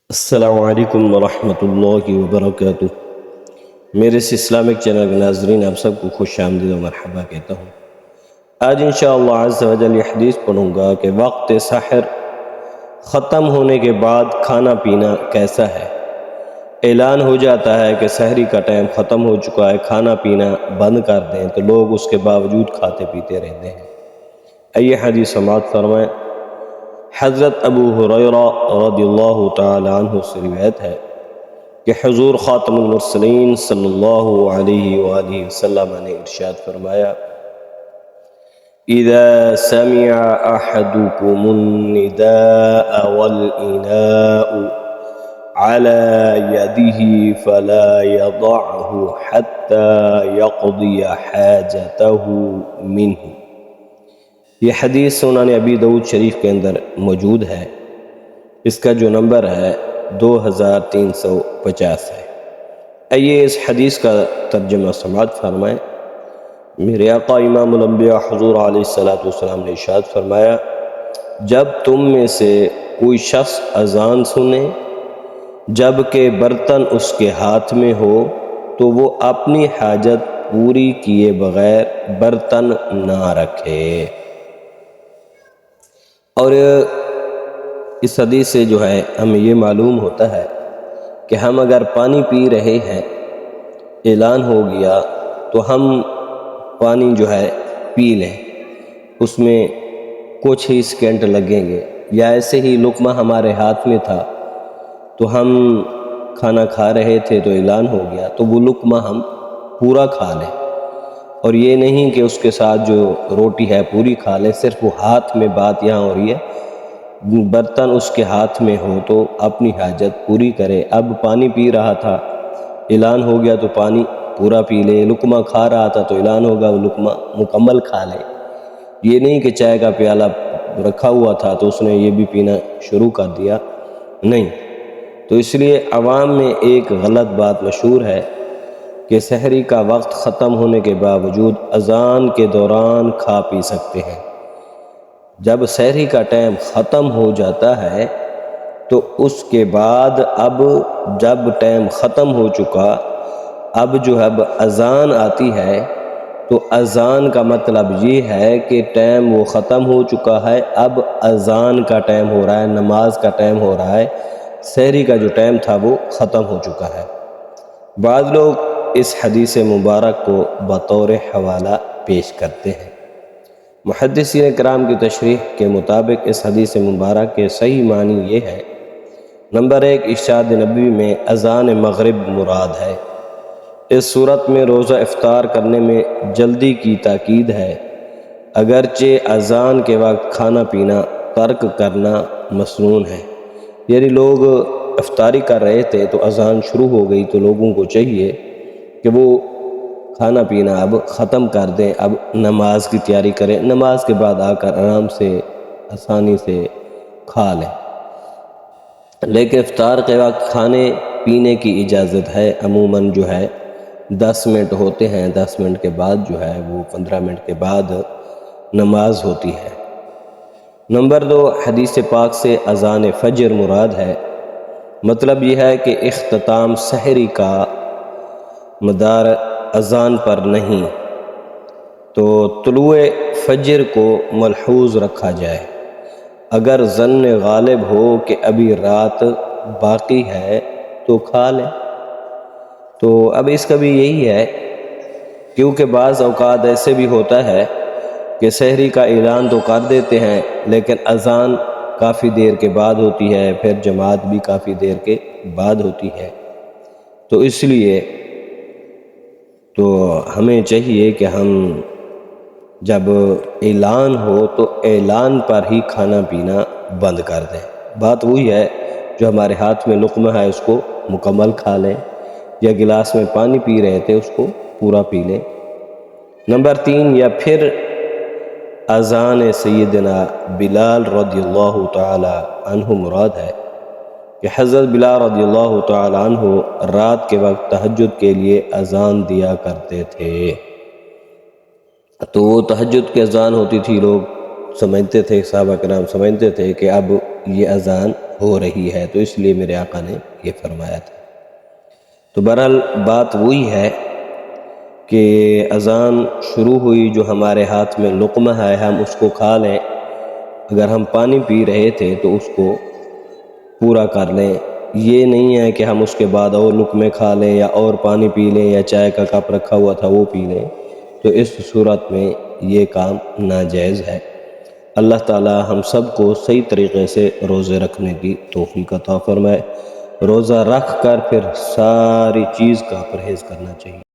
السلام علیکم ورحمۃ اللہ وبرکاتہ۔ میرے اس اسلامک چینل کے ناظرین آپ سب کو خوش آمدید و مرحبا کہتا ہوں۔ آج انشاءاللہ عز و جل یہ حدیث پڑھوں گا کہ وقت سحر ختم ہونے کے بعد کھانا پینا کیسا ہے۔ اعلان ہو جاتا ہے کہ سحری کا ٹائم ختم ہو چکا ہے، کھانا پینا بند کر دیں، تو لوگ اس کے باوجود کھاتے پیتے رہتے ہیں۔ آئیے حدیث سماعت فرمائیں۔ حضرت ابو ہریرہ رضی اللہ تعالی عنہ سے روایت ہے کہ حضور خاتم المرسلین صلی اللہ علیہ وآلہ وسلم نے ارشاد فرمایا: اذا سمع احدكم النداء والإناء على يده فلا يضعه حتى يقضي حاجته منه۔ یہ حدیث سنن ابی داؤد شریف کے اندر موجود ہے، اس کا جو نمبر ہے 2350 ہے۔ آئیے اس حدیث کا ترجمہ سماعت فرمائیں۔ میرے آقا امام الانبیاء حضور علیہ السلام نے ارشاد فرمایا: جب تم میں سے کوئی شخص اذان سنے جبکہ برتن اس کے ہاتھ میں ہو تو وہ اپنی حاجت پوری کیے بغیر برتن نہ رکھے۔ اور اس حدیث سے جو ہے ہمیں یہ معلوم ہوتا ہے کہ ہم اگر پانی پی رہے ہیں، اعلان ہو گیا تو ہم پانی جو ہے پی لیں، اس میں کچھ ہی سیکنڈ لگیں گے، یا ایسے ہی لقمہ ہمارے ہاتھ میں تھا تو ہم کھانا کھا رہے تھے تو اعلان ہو گیا تو وہ لقمہ ہم پورا کھا لیں، اور یہ نہیں کہ اس کے ساتھ جو روٹی ہے پوری کھا لیں۔ صرف وہ ہاتھ میں بات یہاں ہو رہی ہے، برتن اس کے ہاتھ میں ہو تو اپنی حاجت پوری کرے۔ اب پانی پی رہا تھا، اعلان ہو گیا تو پانی پورا پی لے، لقمہ کھا رہا تھا تو اعلان ہوگا وہ لقمہ مکمل کھا لے۔ یہ نہیں کہ چائے کا پیالہ رکھا ہوا تھا تو اس نے یہ بھی پینا شروع کر دیا، نہیں۔ تو اس لیے عوام میں ایک غلط بات مشہور ہے کہ سحری کا وقت ختم ہونے کے باوجود اذان کے دوران کھا پی سکتے ہیں۔ جب سحری کا ٹائم ختم ہو جاتا ہے تو اس کے بعد اب جب ٹائم ختم ہو چکا، اب جو اب اذان آتی ہے تو اذان کا مطلب یہ ہے کہ ٹائم وہ ختم ہو چکا ہے، اب اذان کا ٹائم ہو رہا ہے، نماز کا ٹائم ہو رہا ہے، سحری کا جو ٹائم تھا وہ ختم ہو چکا ہے۔ بعض لوگ اس حدیث مبارک کو بطور حوالہ پیش کرتے ہیں۔ محدثین کرام کی تشریح کے مطابق اس حدیث مبارک کے صحیح معنی یہ ہے: نمبر 1، ارشاد نبوی میں اذان مغرب مراد ہے۔ اس صورت میں روزہ افطار کرنے میں جلدی کی تاکید ہے، اگرچہ اذان کے وقت کھانا پینا ترک کرنا مسنون ہے۔ یعنی لوگ افطاری کر رہے تھے تو اذان شروع ہو گئی تو لوگوں کو چاہیے کہ وہ کھانا پینا اب ختم کر دیں، اب نماز کی تیاری کریں، نماز کے بعد آ کر آرام سے آسانی سے کھا لیں۔ لیکن افطار کے وقت کھانے پینے کی اجازت ہے، عموماً جو ہے 10 منٹ ہوتے ہیں، 10 منٹ کے بعد جو ہے وہ 15 منٹ کے بعد نماز ہوتی ہے۔ نمبر 2، حدیث پاک سے اذان فجر مراد ہے۔ مطلب یہ ہے کہ اختتام سحری کا مدار اذان پر نہیں، تو طلوع فجر کو ملحوظ رکھا جائے۔ اگر ظن غالب ہو کہ ابھی رات باقی ہے تو کھا لیں۔ تو اب اس کا بھی یہی ہے، کیونکہ بعض اوقات ایسے بھی ہوتا ہے کہ سحری کا اعلان تو کر دیتے ہیں لیکن اذان کافی دیر کے بعد ہوتی ہے، پھر جماعت بھی کافی دیر کے بعد ہوتی ہے، تو اس لیے تو ہمیں چاہیے کہ ہم جب اعلان ہو تو اعلان پر ہی کھانا پینا بند کر دیں۔ بات وہی ہے، جو ہمارے ہاتھ میں لقمہ ہے اس کو مکمل کھا لیں، یا گلاس میں پانی پی رہے تھے اس کو پورا پی لیں۔ نمبر 3، یا پھر اذان سیدنا بلال رضی اللہ تعالی عنہ مراد ہے کہ حضرت بلال رضی اللہ تعالی عنہ رات کے وقت تہجد کے لیے اذان دیا کرتے تھے۔ تو وہ تہجد کی اذان ہوتی تھی، لوگ سمجھتے تھے، صحابہ کرام سمجھتے تھے کہ اب یہ اذان ہو رہی ہے، تو اس لیے میرے آقا نے یہ فرمایا تھا۔ تو بہرحال بات وہی ہے کہ اذان شروع ہوئی، جو ہمارے ہاتھ میں لقمہ ہے ہم اس کو کھا لیں، اگر ہم پانی پی رہے تھے تو اس کو پورا کر لیں، یہ نہیں ہے کہ ہم اس کے بعد اور لقمے کھا لیں یا اور پانی پی لیں یا چائے کا کپ رکھا ہوا تھا وہ پی لیں، تو اس صورت میں یہ کام ناجائز ہے۔ اللہ تعالی ہم سب کو صحیح طریقے سے روزے رکھنے کی توفیق عطا فرمائے۔ روزہ رکھ کر پھر ساری چیز کا پرہیز کرنا چاہیے۔